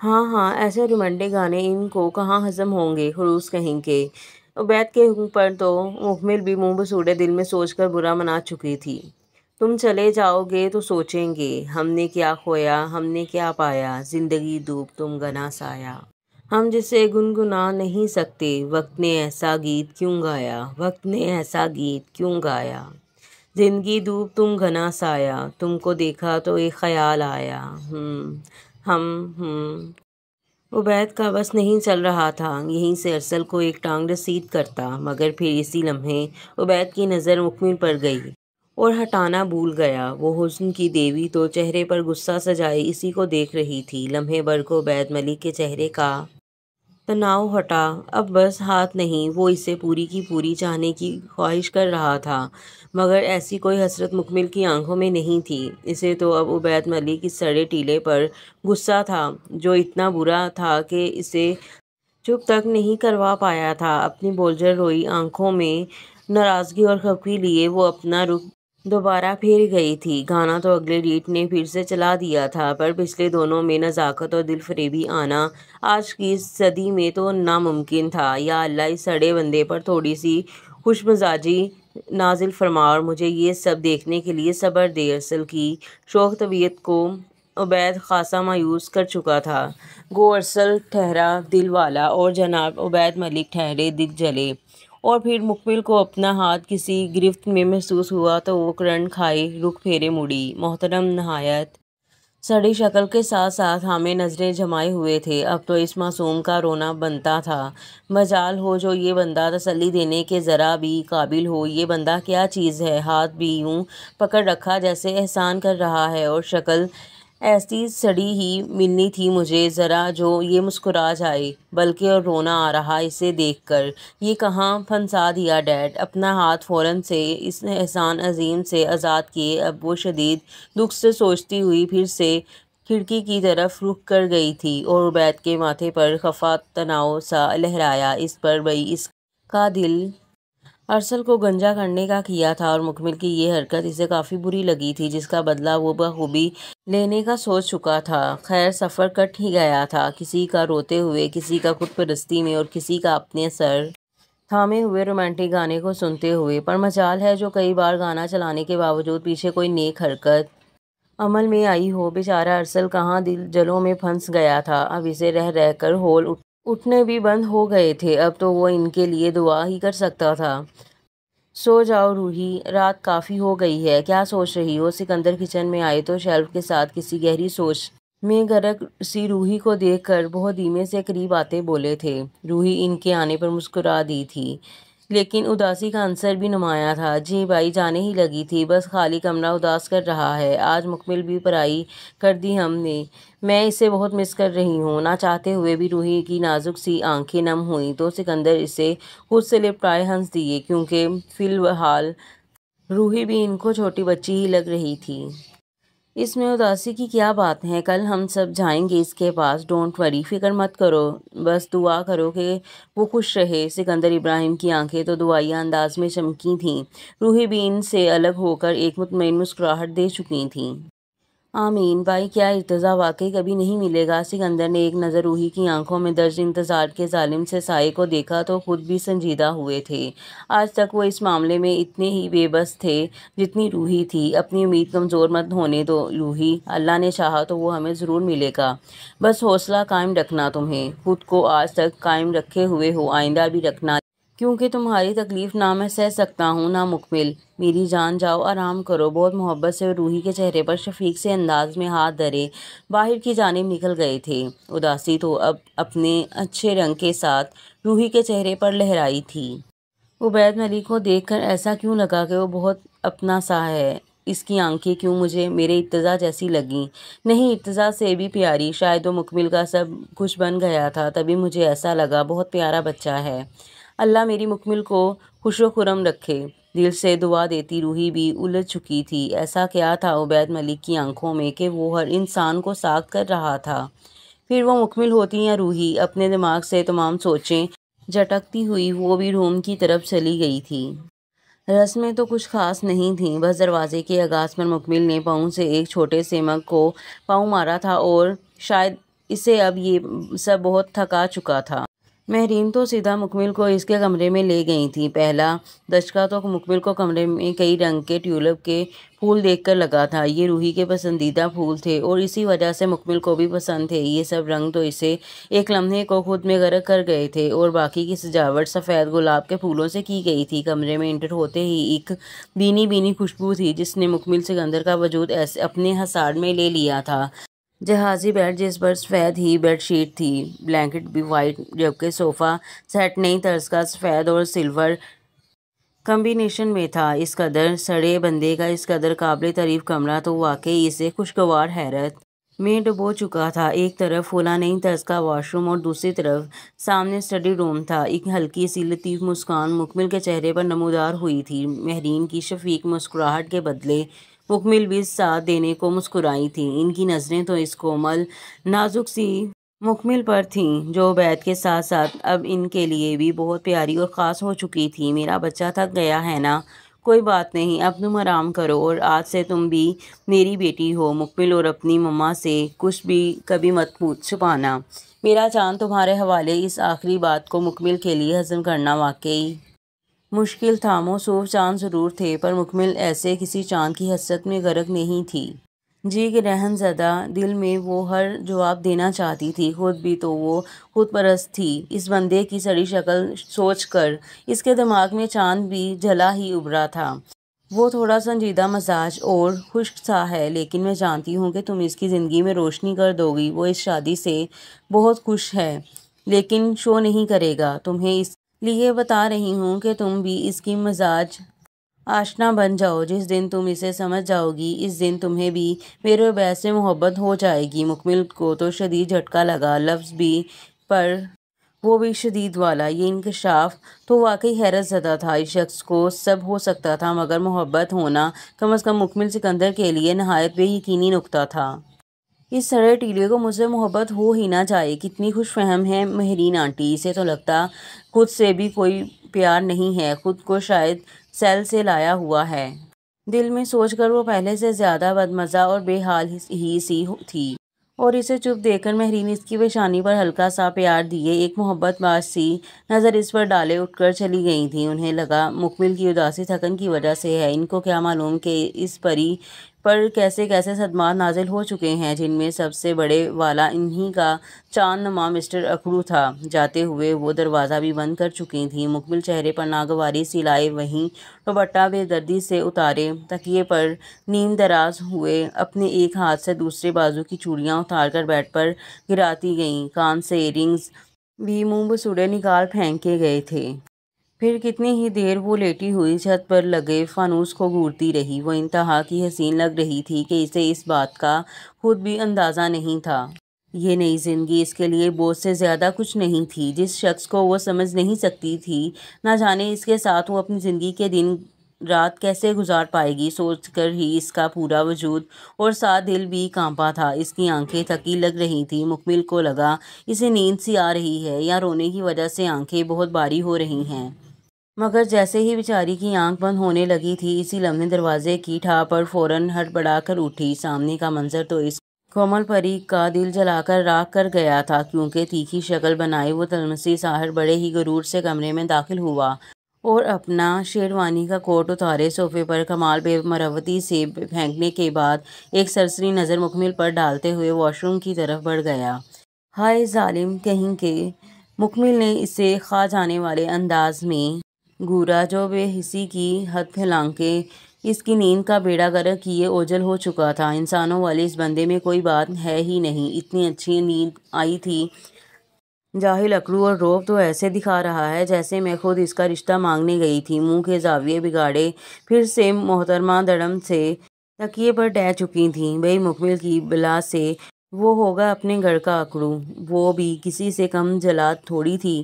ہاں ہاں، ایسے رومانٹک گانے ان کو کہاں ہضم ہوں گے، خلوص کہیں کے۔ عبید کے حکم پر تو مکمل بھی منہ بسوڑے دل میں سوچ کر برا منا چکی تھی۔ تم چلے جاؤ گے تو سوچیں گے ہم نے کیا کھویا، ہم نے کیا پایا، زندگی دھوپ تم گھنا سایہ۔ ہم جسے گنگنا نہیں سکتے، وقت نے ایسا گیت کیوں گایا، وقت نے ایسا گیت کیوں گایا۔ زندگی دھوپ تم گھنا سایہ، تم کو دیکھا تو ایک خیال آیا، ہم۔ عبید کا بس نہیں چل رہا تھا یہیں سے ارسل کو ایک ٹانگ رسید کرتا، مگر پھر اسی لمحے عبید کی نظر مکمل پر گئی اور ہٹانا بھول گیا۔ وہ حسن کی دیوی تو چہرے پر غصہ سجائے اسی کو دیکھ رہی تھی۔ لمحے بھر کو عبید ملک کے چہرے کا تناؤ ہٹا، اب بس ہاتھ نہیں، وہ اسے پوری کی پوری چاہنے کی خواہش کر رہا تھا، مگر ایسی کوئی حسرت مکمل کی آنکھوں میں نہیں تھی۔ اسے تو اب عبید ملک اس سڑے ٹیلے پر غصہ تھا جو اتنا برا تھا کہ اسے چپ تک نہیں کروا پایا تھا۔ اپنی بولجر روئی آنکھوں میں ناراضگی اور خفگی لیے وہ اپنا رخ دوبارہ پھیر گئی تھی۔ گانا تو اگلے ریٹ نے پھر سے چلا دیا تھا، پر پچھلے دونوں میں نزاکت اور دل فریبی آنا آج کی اس صدی میں تو ناممکن تھا۔ یا اللہ، اس سڑے بندے پر تھوڑی سی خوش مزاجی نازل فرما اور مجھے یہ سب دیکھنے کے لیے صبر دے۔ ارسل کی شوخ طبیعت کو عبید خاصا مایوس کر چکا تھا۔ گو ارسل ٹھہرا دل والا اور جناب عبید ملک ٹھہرے دل جلے۔ اور پھر مکمل کو اپنا ہاتھ کسی گرفت میں محسوس ہوا تو وہ کرن کھائے رخ پھیرے مڑی۔ محترم نہایت سڑی شکل کے ساتھ ساتھ ہمیں نظریں جمائے ہوئے تھے۔ اب تو اس معصوم کا رونا بنتا تھا۔ مجال ہو جو یہ بندہ تسلی دینے کے ذرا بھی قابل ہو۔ یہ بندہ کیا چیز ہے، ہاتھ بھی یوں پکڑ رکھا جیسے احسان کر رہا ہے، اور شکل ایسی سڑی ہی ملنی تھی مجھے ذرا جو یہ مسکرا جائے۔ بلکہ اور رونا آ رہا اسے دیکھ کر۔ یہ کہاں پھنسا دیا ڈیڈ۔ اپنا ہاتھ فوراً سے اس احسان عظیم سے آزاد کیے اب وہ شدید دکھ سے سوچتی ہوئی پھر سے کھڑکی کی طرف رخ کر گئی تھی، اور عبید کے ماتھے پر خفا تناؤ سا لہرایا۔ اس پر بھئی اس کا دل ارسل کو گنجا کرنے کا کیا تھا، اور مکمل کی یہ حرکت اسے کافی بری لگی تھی، جس کا بدلہ وہ بخوبی لینے کا سوچ چکا تھا۔ خیر سفر کٹ ہی گیا تھا، کسی کا روتے ہوئے، کسی کا خود پرستی میں، اور کسی کا اپنے سر تھامے ہوئے رومانٹک گانے کو سنتے ہوئے۔ پر مجال ہے جو کئی بار گانا چلانے کے باوجود پیچھے کوئی نیک حرکت عمل میں آئی ہو۔ بیچارہ ارسل کہاں دل جلوں میں پھنس گیا تھا۔ اب اسے رہ رہ کر ہول اٹھنے بھی بند ہو گئے تھے۔ اب تو وہ ان کے لیے دعا ہی کر سکتا تھا۔ سو جاؤ روحی، رات کافی ہو گئی ہے، کیا سوچ رہی ہو؟ سکندر کچن میں آئے تو شیلف کے ساتھ کسی گہری سوچ میں غرق سی روحی کو دیکھ کر بہت دھیمے سے قریب آتے بولے تھے۔ روحی ان کے آنے پر مسکرا دی تھی، لیکن اداسی کا عنصر بھی نمایاں تھا۔ جی بھائی، جانے ہی لگی تھی، بس خالی کمرہ اداس کر رہا ہے۔ آج مکمل بھی پرائی کر دی ہم نے، میں اسے بہت مس کر رہی ہوں۔ نہ چاہتے ہوئے بھی روحی کی نازک سی آنکھیں نم ہوئیں تو سکندر اسے خود سے لپٹائے ہنس دیے، کیونکہ فی الحال روحی بھی ان کو چھوٹی بچی ہی لگ رہی تھی۔ اس میں اداسی کی کیا بات ہے، کل ہم سب جائیں گے اس کے پاس، ڈونٹ وری، فکر مت کرو، بس دعا کرو کہ وہ خوش رہے۔ سکندر ابراہیم کی آنکھیں تو دعائیہ انداز میں چمکی تھیں۔ روحی بھی ان سے الگ ہو کر ایک مطمئن مسکراہٹ دے چکی تھی۔ آمین بھائی، کیا ارتضا واقعی کبھی نہیں ملے گا؟ سکندر نے ایک نظر روحی کی آنکھوں میں درج انتظار کے ظالم سے سائے کو دیکھا تو خود بھی سنجیدہ ہوئے تھے۔ آج تک وہ اس معاملے میں اتنے ہی بے بس تھے جتنی روحی تھی۔ اپنی امید کمزور مت ہونے دو روحی، اللہ نے چاہا تو وہ ہمیں ضرور ملے گا، بس حوصلہ قائم رکھنا۔ تمہیں خود کو آج تک قائم رکھے ہوئے ہو، آئندہ بھی رکھنا، کیونکہ تمہاری تکلیف نہ میں سہ سکتا ہوں نہ مکمل۔ میری جان، جاؤ آرام کرو۔ بہت محبت سے روحی کے چہرے پر شفیق سے انداز میں ہاتھ دھرے باہر کی جانب نکل گئے تھے۔ اداسی تو اب اپنے اچھے رنگ کے ساتھ روحی کے چہرے پر لہرائی تھی۔ عبید ملک کو دیکھ کر ایسا کیوں لگا کہ وہ بہت اپنا سا ہے؟ اس کی آنکھیں کیوں مجھے میرے ارتضا جیسی لگیں؟ نہیں، ارتضا سے بھی پیاری۔ شاید وہ مکمل کا سب کچھ بن گیا تھا، تبھی مجھے ایسا لگا۔ بہت پیارا بچہ ہے۔ اللہ میری مکمل کو خوش و خرم رکھے، دل سے دعا دیتی روحی بھی الجھ چکی تھی۔ ایسا کیا تھا عبید ملک کی آنکھوں میں کہ وہ ہر انسان کو ساکھ کر رہا تھا؟ پھر وہ مکمل ہوتی یا روحی؟ اپنے دماغ سے تمام سوچیں جھٹکتی ہوئی وہ بھی روم کی طرف چلی گئی تھی۔ رسمیں تو کچھ خاص نہیں تھیں، بس دروازے کے آغاز پر مکمل نے پاؤں سے ایک چھوٹے سے مگ کو پاؤں مارا تھا، اور شاید اسے اب یہ سب بہت تھکا چکا تھا۔ مہرین تو سیدھا مکمل کو اس کے کمرے میں لے گئی تھی۔ پہلا دھچکا تو مکمل کو کمرے میں کئی رنگ کے ٹیولپ کے پھول دیکھ کر لگا تھا۔ یہ روحی کے پسندیدہ پھول تھے اور اسی وجہ سے مکمل کو بھی پسند تھے۔ یہ سب رنگ تو اسے ایک لمحے کو خود میں غرق کر گئے تھے اور باقی کی سجاوٹ سفید گلاب کے پھولوں سے کی گئی تھی۔ کمرے میں انٹر ہوتے ہی ایک بھینی بھینی خوشبو تھی جس نے مکمل سکندر کا وجود ایسے اپنے حصار میں لے لیا تھا۔ جہازی بیڈ جس پر سفید ہی بیڈ شیٹ تھی، بلینکٹ بھی وائٹ، جبکہ صوفہ سیٹ نئی طرز کا سفید اور سلور کمبینیشن میں تھا۔ اس قدر سڑے بندے کا اس قدر قابل تعریف کمرہ تو واقعی اسے خوشگوار حیرت میں ڈبو چکا تھا۔ ایک طرف کھلا نئی طرز کا واش روم اور دوسری طرف سامنے اسٹڈی روم تھا۔ ایک ہلکی سی لطیف مسکان مکمل کے چہرے پر نمودار ہوئی تھی۔ مہرین کی شفیق مسکراہٹ کے بدلے مکمل بھی ساتھ دینے کو مسکرائی تھی۔ ان کی نظریں تو اس کومل نازک سی مکمل پر تھیں جو عبید کے ساتھ ساتھ اب ان کے لیے بھی بہت پیاری اور خاص ہو چکی تھی۔ میرا بچہ تھک گیا ہے نا؟ کوئی بات نہیں، اب تم آرام کرو اور آج سے تم بھی میری بیٹی ہو مکمل، اور اپنی مما سے کچھ بھی کبھی مت چھپانا۔ میرا چاند تمہارے حوالے۔ اس آخری بات کو مکمل کے لیے ہضم کرنا واقعی مشکل تھا۔ موصوف چاند ضرور تھے پر مکمل ایسے کسی چاند کی حسرت میں غرق نہیں تھی۔ جی کے رہن زدہ دل میں وہ ہر جواب دینا چاہتی تھی۔ خود بھی تو وہ خود پرست تھی۔ اس بندے کی سڑی شکل سوچ کر اس کے دماغ میں چاند بھی جلا ہی ابھرا تھا۔ وہ تھوڑا سنجیدہ مزاج اور خشک سا ہے، لیکن میں جانتی ہوں کہ تم اس کی زندگی میں روشنی کر دو گی۔ وہ اس شادی سے بہت خوش ہے لیکن شو نہیں کرے گا۔ تمہیں اس لیے بتا رہی ہوں کہ تم بھی اس کی مزاج آشنا بن جاؤ۔ جس دن تم اسے سمجھ جاؤ گی اس دن تمہیں بھی میرے عبید سے محبت ہو جائے گی۔ مکمل کو تو شدید جھٹکا لگا، لفظ بھی پر وہ بھی شدید والا۔ یہ انکشاف تو واقعی حیرت زدہ تھا۔ اس شخص کو سب ہو سکتا تھا مگر محبت ہونا کم از کم مکمل سکندر کے لیے نہایت بے یقینی نکتہ تھا۔ اس سڑے ٹیلے کو مجھ سے محبت ہو ہی نہ جائے۔ کتنی خوش فہم ہے مہرین آنٹی، اسے تو لگتا خود سے بھی کوئی پیار نہیں ہے، خود کو شاید سیل سے لایا ہوا ہے۔ دل میں سوچ کر وہ پہلے سے زیادہ بدمزہ اور بے حال ہی سی تھی، اور اسے چپ دیکھ کر مہرین اس کی پیشانی پر ہلکا سا پیار دیے ایک محبت باز سی نظر اس پر ڈالے اٹھ کر چلی گئی تھیں۔ انہیں لگا مکمل کی اداسی تھکن کی وجہ سے ہے۔ ان کو کیا معلوم کہ اس پری پر کیسے کیسے صدمات نازل ہو چکے ہیں، جن میں سب سے بڑے والا انہی کا چاند نما مسٹر اکڑو تھا۔ جاتے ہوئے وہ دروازہ بھی بند کر چکی تھیں۔ مکمل چہرے پر ناگواری سی لائے وہیں دوپٹہ بے دردی سے اتارے تکیے پر نیم دراز ہوئے اپنے ایک ہاتھ سے دوسرے بازو کی چوڑیاں اتار کر بیڈ پر گراتی گئیں۔ کان سے ایئرنگز بھی منہ بسوڑے نکال پھینکے گئے تھے۔ پھر کتنی ہی دیر وہ لیٹی ہوئی چھت پر لگے فانوس کو گھورتی رہی۔ وہ انتہا کی حسین لگ رہی تھی کہ اسے اس بات کا خود بھی اندازہ نہیں تھا۔ یہ نئی زندگی اس کے لیے بوجھ سے زیادہ کچھ نہیں تھی۔ جس شخص کو وہ سمجھ نہیں سکتی تھی، نہ جانے اس کے ساتھ وہ اپنی زندگی کے دن رات کیسے گزار پائے گی، سوچ کر ہی اس کا پورا وجود اور ساتھ دل بھی کانپا تھا۔ اس کی آنکھیں تھکی لگ رہی تھیں۔ مکمل کو لگا اسے نیند سی آ رہی ہے یا رونے کی وجہ سے آنکھیں بہت بھاری ہو رہی ہیں، مگر جیسے ہی بیچاری کی آنکھ بند ہونے لگی تھی اسی لمحے دروازے کی ٹھا پر فوراً ہڑبڑا کر اٹھی۔ سامنے کا منظر تو اس کومل پری کا دل جلا کر راکھ کر گیا تھا، کیونکہ تیکھی شکل بنائے وہ طلسمی ساحر بڑے ہی غرور سے کمرے میں داخل ہوا اور اپنا شیروانی کا کوٹ اتارے صوفے پر کمال بے مروتی سے پھینکنے کے بعد ایک سرسری نظر مکمل پر ڈالتے ہوئے واش روم کی طرف بڑھ گیا۔ ہائے ظالم کہیں کے! مکمل نے اسے کھا جانے والے انداز میں گھورا جو بے حسی کی حد پھیلانکہ اس کی نیند کا بیڑا غرق کیے اوجھل ہو چکا تھا۔ انسانوں والے اس بندے میں کوئی بات ہے ہی نہیں۔ اتنی اچھی نیند آئی تھی۔ جاہل اکڑو اور روب تو ایسے دکھا رہا ہے جیسے میں خود اس کا رشتہ مانگنے گئی تھی۔ منہ کے زاویے بگاڑے پھر سے محترمہ دڑم سے تکیے پر ٹہ چکی تھیں۔ بھئی مکمل کی بلا سے وہ ہوگا اپنے گھر کا اکڑو، وہ بھی کسی سے کم جلاد تھوڑی تھی۔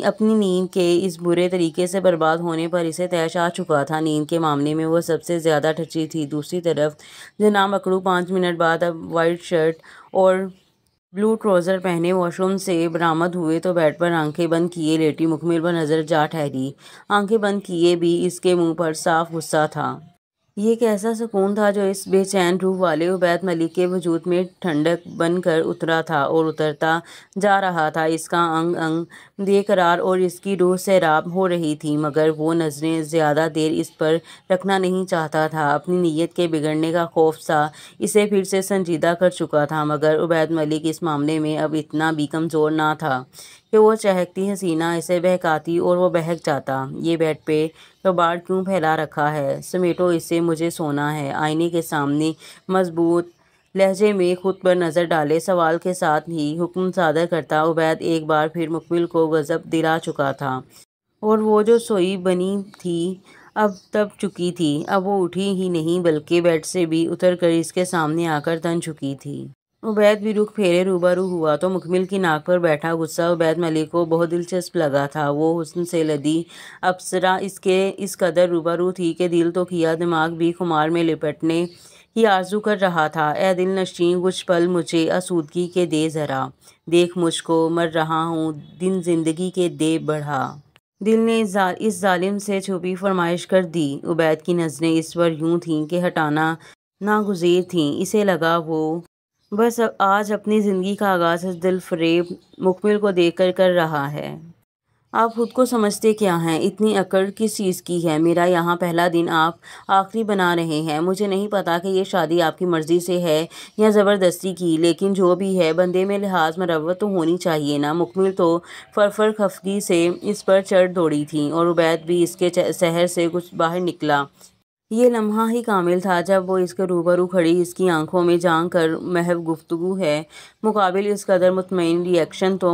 اپنی نیند کے اس برے طریقے سے برباد ہونے پر اسے طیش آ چکا تھا۔ نیند کے معاملے میں وہ سب سے زیادہ ٹچی تھی۔ دوسری طرف جناب اکڑو 5 منٹ بعد اب وائٹ شرٹ اور بلو ٹراؤزر پہنے واش روم سے برآمد ہوئے تو بیڈ پر آنکھیں بند کیے لیٹی مکمل پر نظر جا ٹھہری۔ آنکھیں بند کیے بھی اس کے منہ پر صاف غصہ تھا۔ یہ ایک ایسا سکون تھا جو اس بے چین روح والے عبید ملک کے وجود میں ٹھنڈک بن کر اترا تھا اور اترتا جا رہا تھا۔ اس کا انگ انگ بے قرار اور اس کی روح سیراب ہو رہی تھی، مگر وہ نظریں زیادہ دیر اس پر رکھنا نہیں چاہتا تھا۔ اپنی نیت کے بگڑنے کا خوف سا اسے پھر سے سنجیدہ کر چکا تھا، مگر عبید ملک اس معاملے میں اب اتنا بھی کمزور نہ تھا کہ وہ چہکتی حسینہ اسے بہکاتی اور وہ بہک جاتا۔ یہ بیڈ پہ کباڑ کیوں پھیلا رکھا ہے؟ سمیٹو اسے، مجھے سونا ہے۔ آئینے کے سامنے مضبوط لہجے میں خود پر نظر ڈالے سوال کے ساتھ ہی حکم صادر کرتا عبید ایک بار پھر مکمل کو غضب دلا چکا تھا، اور وہ جو سوئی بنی تھی اب تب چکی تھی۔ اب وہ اٹھی ہی نہیں بلکہ بیڈ سے بھی اتر کر اس کے سامنے آ کر تن چکی تھی۔ عبید بھی رخ پھیرے روبرو ہوا تو مکمل کی ناک پر بیٹھا غصہ عبید ملک کو بہت دلچسپ لگا تھا۔ وہ حسن سے لدی اپسرا اس کے اس قدر روبرو تھی کہ دل تو کیا دماغ بھی خمار میں لپٹنے کی آرزو کر رہا تھا۔ اے دل نشیں، کچھ پل مجھے آسودگی کے دے ذرا، دیکھ مجھ کو مر رہا ہوں، دن زندگی کے دے بڑھا۔ دل نے اس ظالم سے چھپی فرمائش کر دی۔ عبید کی نظریں اس پر یوں تھیں کہ ہٹانا ناگزیر تھیں۔ اسے لگا وہ بس آج اپنی زندگی کا آغاز اس دل فریب مکمل کو دیکھ کر کر رہا ہے۔ آپ خود کو سمجھتے کیا ہیں؟ اتنی اکڑ کس چیز کی ہے؟ میرا یہاں پہلا دن آپ آخری بنا رہے ہیں۔ مجھے نہیں پتا کہ یہ شادی آپ کی مرضی سے ہے یا زبردستی کی، لیکن جو بھی ہے بندے میں لحاظ مروت تو ہونی چاہیے نا۔ مکمل تو فرفر خفگی سے اس پر چڑھ دوڑی تھی، اور عبید بھی اس کے سحر سے کچھ باہر نکلا۔ یہ لمحہ ہی کامل تھا جب وہ اس کے روبرو کھڑی، اس کی آنکھوں میں جھانک کر محو گفتگو ہے مقابل اس قدر مطمئن ری ایکشن تو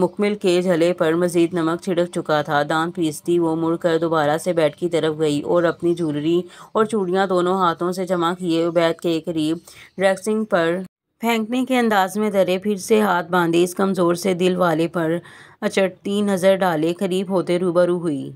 مکمل کے جھلے پر مزید نمک چھڑک چکا تھا۔ دانت پیستی وہ مڑ کر دوبارہ سے بیڈ کی طرف گئی اور اپنی جویلری اور چوڑیاں دونوں ہاتھوں سے جمع کیے عبید کے قریب ڈریسنگ پر پھینکنے کے انداز میں دھرے، پھر سے ہاتھ باندھے اس کمزور سے دل والے پر اچٹتی نظر ڈالے قریب ہوتے روبرو ہوئی۔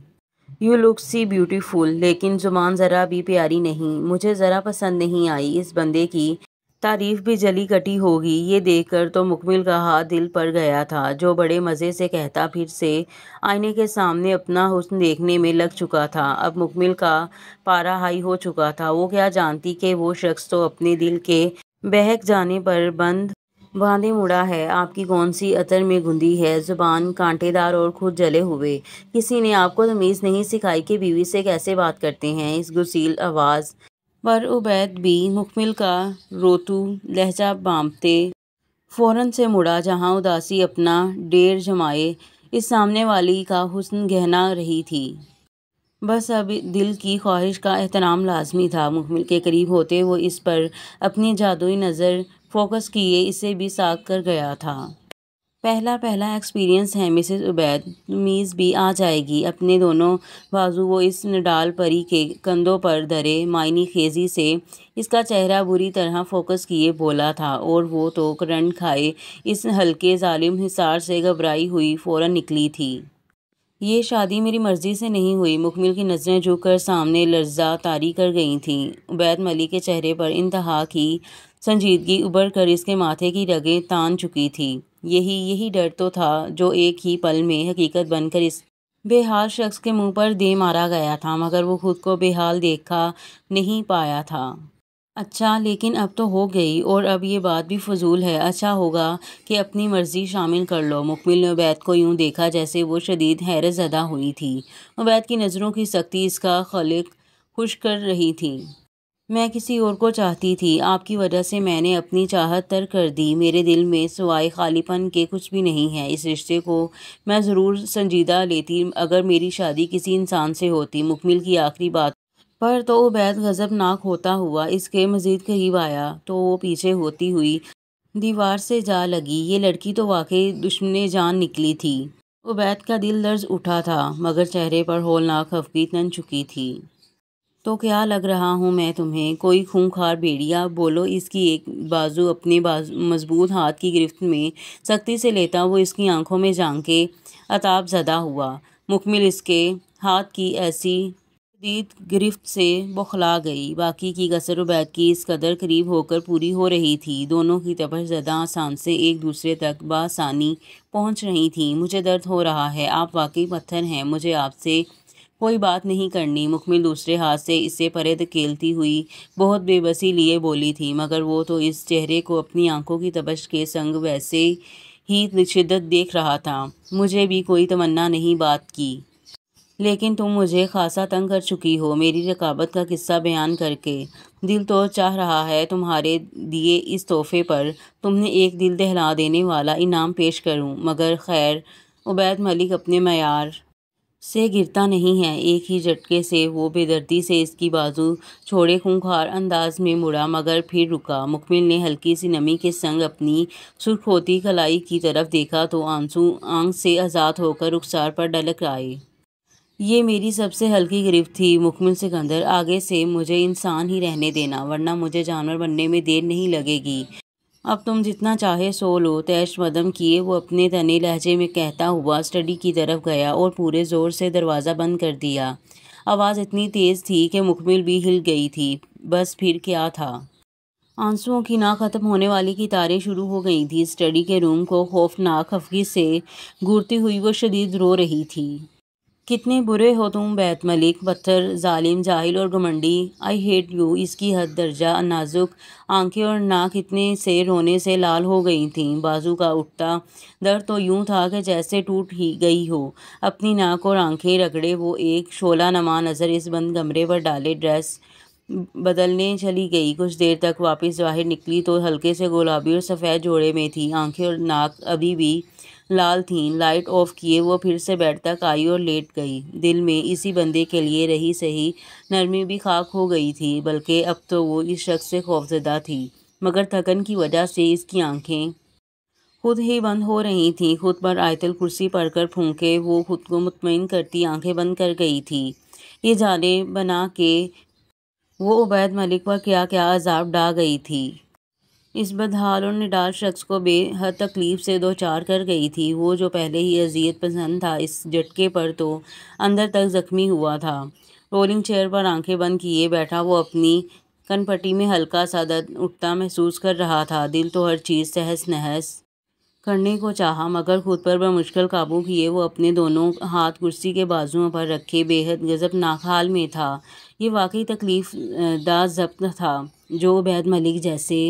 یو لک سی بیوٹیفل، لیکن زبان ذرا بھی پیاری نہیں، مجھے ذرا پسند نہیں آئی۔ اس بندے کی تعریف بھی جلی کٹی ہوگی، یہ دیکھ کر تو مکمل کا ہاتھ دل پر گیا تھا، جو بڑے مزے سے کہتا پھر سے آئینے کے سامنے اپنا حسن دیکھنے میں لگ چکا تھا۔ اب مکمل کا پارا ہائی ہو چکا تھا۔ وہ کیا جانتی کہ وہ شخص تو اپنے دل کے بہک جانے پر باندھے مڑا ہے۔ آپ کی کون سی عطر میں گندی ہے زبان، کانٹے دار اور خود جلے ہوئے۔ کسی نے آپ کو تمیز نہیں سکھائی کہ بیوی سے کیسے بات کرتے ہیں؟ اس گسیل آواز پر عبید بھی مکمل کا روتو لہجہ بھانپتے فوراً سے مڑا جہاں اداسی اپنا ڈیر جمائے اس سامنے والی کا حسن گہنا رہی تھی۔ بس اب دل کی خواہش کا احترام لازمی تھا۔ مکمل کے قریب ہوتے وہ اس پر اپنی جادوئی نظر فوکس کیے اسے بھی ساکھ کر گیا تھا۔ پہلا ایکسپیرئنس ہے مسز عبید، تمیز بھی آ جائے گی۔ اپنے دونوں بازو وہ اس نڈال پری کے کندھوں پر دھرے معنی خیزی سے اس کا چہرہ بری طرح فوکس کیے بولا تھا، اور وہ تو کرنٹ کھائے اس ہلکے ظالم حصار سے گھبرائی ہوئی فوراً نکلی تھی۔ یہ شادی میری مرضی سے نہیں ہوئی۔ مکمل کی نظریں جھک کر سامنے لرزاں طاری کر گئی تھیں۔ عبید ملک کے چہرے پر انتہا کی سنجیدگی ابھر کر اس کے ماتھے کی رگیں تان چکی تھی۔ یہی ڈر تو تھا جو ایک ہی پل میں حقیقت بن کر اس بے حال شخص کے منہ پر دے مارا گیا تھا، مگر وہ خود کو بے حال دیکھا نہیں پایا تھا۔ اچھا، لیکن اب تو ہو گئی، اور اب یہ بات بھی فضول ہے۔ اچھا ہوگا کہ اپنی مرضی شامل کر لو۔ مکمل نے عبید کو یوں دیکھا جیسے وہ شدید حیرت زدہ ہوئی تھی۔ عبید کی نظروں کی سختی اس کا خلق خشک کر رہی تھی۔ میں کسی اور کو چاہتی تھی، آپ کی وجہ سے میں نے اپنی چاہت ترک کر دی۔ میرے دل میں سوائے خالی پن کے کچھ بھی نہیں ہے۔ اس رشتے کو میں ضرور سنجیدہ لیتی اگر میری شادی کسی انسان سے ہوتی۔ مکمل کی آخری بات پر تو عبید غضبناک ہوتا ہوا اس کے مزید قریب آیا تو وہ پیچھے ہوتی ہوئی دیوار سے جا لگی۔ یہ لڑکی تو واقعی دشمن جان نکلی تھی۔ عبید کا دل لرز اٹھا تھا، مگر چہرے پر ہولناک خفگی تن چکی تھی۔ تو کیا لگ رہا ہوں میں تمہیں؟ کوئی خونخوار بھیڑیا؟ بولو۔ اس کی ایک بازو اپنے مضبوط ہاتھ کی گرفت میں سختی سے لیتا وہ اس کی آنکھوں میں جھانک کے عتاب زدہ ہوا۔ مکمل اس کے ہاتھ کی ایسی شدید گرفت سے بوکھلا گئی۔ باقی کی کسر عبید کی اس قدر قریب ہو کر پوری ہو رہی تھی۔ دونوں کی تپش زدہ سانسیں ایک دوسرے تک بآسانی پہنچ رہی تھیں۔ مجھے درد ہو رہا ہے، آپ واقعی پتھر ہیں، مجھے آپ سے کوئی بات نہیں کرنی۔ مکمل دوسرے ہاتھ سے اسے پرے دھکیلتی ہوئی بہت بے بسی لیے بولی تھی، مگر وہ تو اس چہرے کو اپنی آنکھوں کی تپش کے سنگ ویسے ہی شدت دیکھ رہا تھا۔ مجھے بھی کوئی تمنا نہیں بات کی، لیکن تم مجھے خاصا تنگ کر چکی ہو میری رقابت کا قصہ بیان کر کے۔ دل تو چاہ رہا ہے تمہارے دیے اس تحفے پر تمہیں ایک دل دہلا دینے والا انعام پیش کروں، مگر خیر۔ عبید ملک اپنے معیار سے گرتا نہیں ہے۔ ایک ہی جھٹکے سے وہ بے دردی سے اس کی بازو چھوڑے خونخوار انداز میں مڑا، مگر پھر رکا۔ مکمل نے ہلکی سی نمی کے سنگ اپنی سرخ ہوتی کلائی کی طرف دیکھا تو آنسو آنکھ سے آزاد ہو کر رخسار پر ڈلک آئے۔ یہ میری سب سے ہلکی گرفت تھی مکمل سکندر، آگے سے مجھے انسان ہی رہنے دینا، ورنہ مجھے جانور بننے میں دیر نہیں لگے گی۔ اب تم جتنا چاہے سو لو۔ تیش مدم کیے وہ اپنے تنے لہجے میں کہتا ہوا اسٹڈی کی طرف گیا اور پورے زور سے دروازہ بند کر دیا۔ آواز اتنی تیز تھی کہ مکمل بھی ہل گئی تھی۔ بس پھر کیا تھا؟ آنسوؤں کی نہ ختم ہونے والی قطاریں شروع ہو گئی تھیں۔ اسٹڈی کے روم کو خوفناک خفگی سے گھورتی ہوئی وہ شدید رو رہی تھی۔ کتنے برے ہو تم عبید ملک، پتھر، ظالم، جاہل اور گھمنڈی، آئی ہیٹ یو۔ اس کی حد درجہ نازک آنکھیں اور ناک اتنے سے رونے سے لال ہو گئی تھیں۔ بازو کا اٹھتا درد تو یوں تھا کہ جیسے ٹوٹ ہی گئی ہو۔ اپنی ناک اور آنکھیں رگڑے وہ ایک شعلہ نما نظر اس بند کمرے پر ڈالے ڈریس بدلنے چلی گئی۔ کچھ دیر تک واپس باہر نکلی تو ہلکے سے گلابی اور سفید جوڑے میں تھی۔ آنکھیں اور ناک ابھی بھی لال تھیں۔ لائٹ آف کیے وہ پھر سے بیڈ تک آئی اور لیٹ گئی۔ دل میں اسی بندے کے لیے رہی سہی نرمی بھی خاک ہو گئی تھی، بلکہ اب تو وہ اس شخص سے خوفزدہ تھی، مگر تھکن کی وجہ سے اس کی آنکھیں خود ہی بند ہو رہی تھیں۔ خود پر آیت الکرسی پڑھ کر پھونکے وہ خود کو مطمئن کرتی آنکھیں بند کر گئی تھی، یہ جانے بنا کہ وہ عبید ملک پر کیا کیا عذاب ڈھا گئی تھی۔ اس بدحال اور نڈال شخص کو بے حد تکلیف سے دوچار کر گئی تھی۔ وہ جو پہلے ہی اذیت پسند تھا، اس جھٹکے پر تو اندر تک زخمی ہوا تھا۔ رولنگ چیئر پر آنکھیں بند کیے بیٹھا وہ اپنی کن پٹی میں ہلکا سا درد اٹھتا محسوس کر رہا تھا۔ دل تو ہر چیز تہس نہس کرنے کو چاہا، مگر خود پر بمشکل قابو کیے وہ اپنے دونوں ہاتھ کرسی کے بازوؤں پر رکھے بے حد غضبناک حال میں تھا۔ یہ واقعی تکلیف دہ ضبط تھا جو عبید ملک جیسے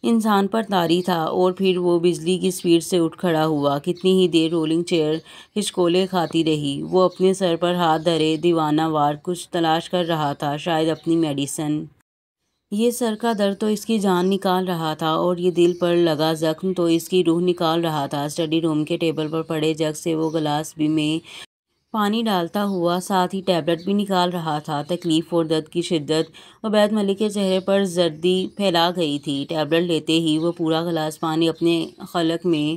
انسان پر طاری تھا۔ اور پھر وہ بجلی کی سپیڈ سے اٹھ کھڑا ہوا۔ کتنی ہی دیر رولنگ چیئر ہچکولے کھاتی رہی۔ وہ اپنے سر پر ہاتھ دھرے دیوانہ وار کچھ تلاش کر رہا تھا، شاید اپنی میڈیسن۔ یہ سر کا درد تو اس کی جان نکال رہا تھا اور یہ دل پر لگا زخم تو اس کی روح نکال رہا تھا۔ اسٹڈی روم کے ٹیبل پر پڑے جگ سے وہ گلاس میں پانی ڈالتا ہوا ساتھ ہی ٹیبلٹ بھی نکال رہا تھا۔ تکلیف اور درد کی شدت عبید ملک کے چہرے پر زردی پھیلا گئی تھی۔ ٹیبلٹ لیتے ہی وہ پورا گلاس پانی اپنے خلق میں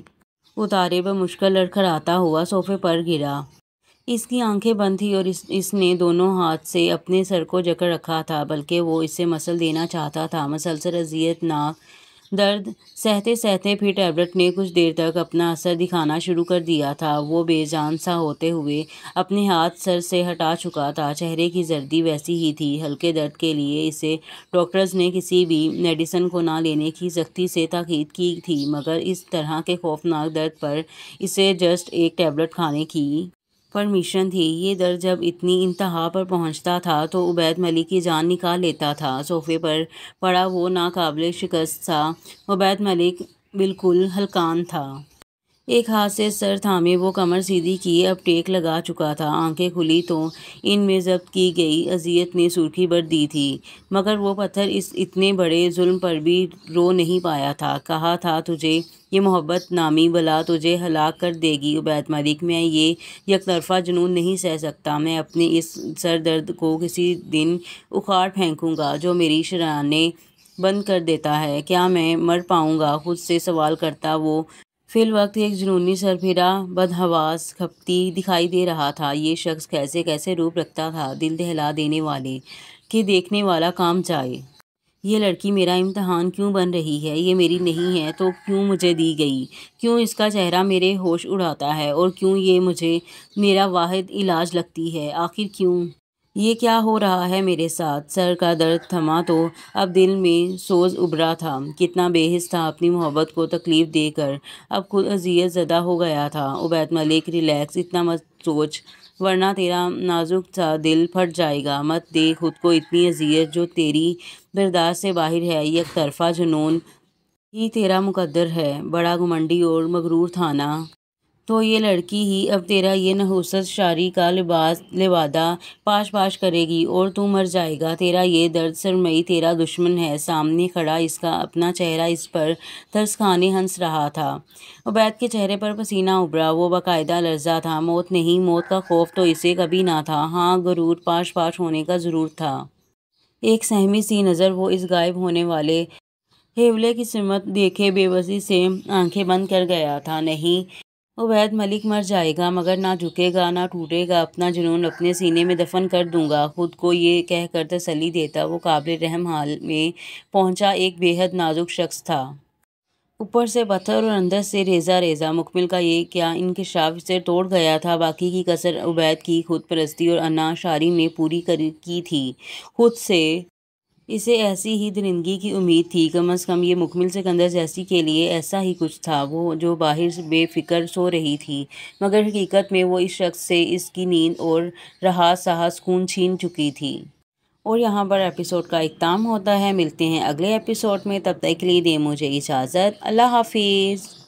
اتارے بمشکل لڑکھڑاتا ہوا صوفے پر گرا۔ اس کی آنکھیں بند تھیں اور اس نے دونوں ہاتھ سے اپنے سر کو جکڑ رکھا تھا، بلکہ وہ اسے مسل دینا چاہتا تھا۔ مسلسل اذیت ناک درد سہتے سہتے پھر ٹیبلٹ نے کچھ دیر تک اپنا اثر دکھانا شروع کر دیا تھا۔ وہ بے جان سا ہوتے ہوئے اپنے ہاتھ سر سے ہٹا چکا تھا۔ چہرے کی زردی ویسی ہی تھی۔ ہلکے درد کے لیے اسے ڈاکٹرز نے کسی بھی میڈیسن کو نہ لینے کی سختی سے تاکید کی تھی، مگر اس طرح کے خوفناک درد پر اسے جسٹ ایک ٹیبلٹ کھانے کی پرمیشن تھی۔ یہ درد جب اتنی انتہا پر پہنچتا تھا تو عبید ملک کی جان نکال لیتا تھا۔ صوفے پر پڑا وہ ناقابل شکست سا عبید ملک بالکل ہلکان تھا۔ ایک ہاتھ سے سر تھامے وہ کمر سیدھی کیے اب ٹیک لگا چکا تھا۔ آنکھیں کھلی تو ان میں ضبط کی گئی اذیت نے سرخی بھر دی تھی، مگر وہ پتھر اس اتنے بڑے ظلم پر بھی رو نہیں پایا تھا۔ کہا تھا تجھے یہ محبت نامی بلا تجھے ہلاک کر دے گی عبید ملک، میں یہ یک طرفہ جنون نہیں سہ سکتا۔ میں اپنے اس سر درد کو کسی دن اکھاڑ پھینکوں گا جو میری شریانیں بند کر دیتا ہے۔ کیا میں مر پاؤں گا؟ خود سے سوال کرتا وہ فی الوقت ایک جنونی سربراہ بدحواس کھپتی دکھائی دے رہا تھا۔ یہ شخص کیسے کیسے روپ رکھتا تھا، دل دہلا دینے والے کہ دیکھنے والا کام جائے۔ یہ لڑکی میرا امتحان کیوں بن رہی ہے؟ یہ میری نہیں ہے تو کیوں مجھے دی گئی؟ کیوں اس کا چہرہ میرے ہوش اڑاتا ہے اور کیوں یہ مجھے میرا واحد علاج لگتی ہے؟ آخر کیوں؟ یہ کیا ہو رہا ہے میرے ساتھ؟ سر کا درد تھما تو اب دل میں سوز ابھرا تھا۔ کتنا بے حس تھا اپنی محبت کو تکلیف دے کر، اب خود اذیت زدہ ہو گیا تھا۔ عبید ملک ریلیکس، اتنا مت سوچ ورنہ تیرا نازک سا دل پھٹ جائے گا۔ مت دے خود کو اتنی اذیت جو تیری برداشت سے باہر ہے۔ یک طرفہ جنون ہی تیرا مقدر ہے۔ بڑا گھمنڈی اور مغرور تھا نا تو یہ لڑکی ہی اب تیرا یہ نحوست شاعری کا لبادہ پاش پاش کرے گی اور تو مر جائے گا۔ تیرا یہ درد سرمئی تیرا دشمن ہے۔ سامنے کھڑا اس کا اپنا چہرہ اس پر ترس کھانے ہنس رہا تھا۔ عبید کے چہرے پر پسینہ ابھرا، وہ باقاعدہ لرزا تھا۔ موت نہیں، موت کا خوف تو اسے کبھی نہ تھا، ہاں غرور پاش پاش ہونے کا ضرور تھا۔ ایک سہمی سی نظر وہ اس غائب ہونے والے ہیولے کی سمت دیکھے بے بسی سے آنکھیں بند کر گیا تھا۔ نہیں، عبید ملک مر جائے گا مگر نہ جھکے گا، نہ ٹوٹے گا۔ اپنا جنون اپنے سینے میں دفن کر دوں گا۔ خود کو یہ کہہ کر تسلی دیتا وہ قابل رحم حال میں پہنچا ایک بے حد نازک شخص تھا۔ اوپر سے پتھر اور اندر سے ریزہ ریزہ۔ مکمل کا یہ کیا انکشاف اسے توڑ گیا تھا۔ باقی کی کسر عبید کی خود پرستی اور انا شاری نے پوری کی تھی خود سے۔ اسے ایسی ہی درندگی کی امید تھی، کم از کم یہ مکمل سکندر جیسی کے لیے ایسا ہی کچھ تھا، وہ جو باہر بے فکر سو رہی تھی مگر حقیقت میں وہ اس شخص سے اس کی نیند اور رہا سہا سکون چھین چکی تھی۔ اور یہاں پر ایپیسوڈ کا اختتام ہوتا ہے۔ ملتے ہیں اگلے ایپیسوڈ میں، تب تک کے لیے دیں مجھے اجازت۔ اللہ حافظ۔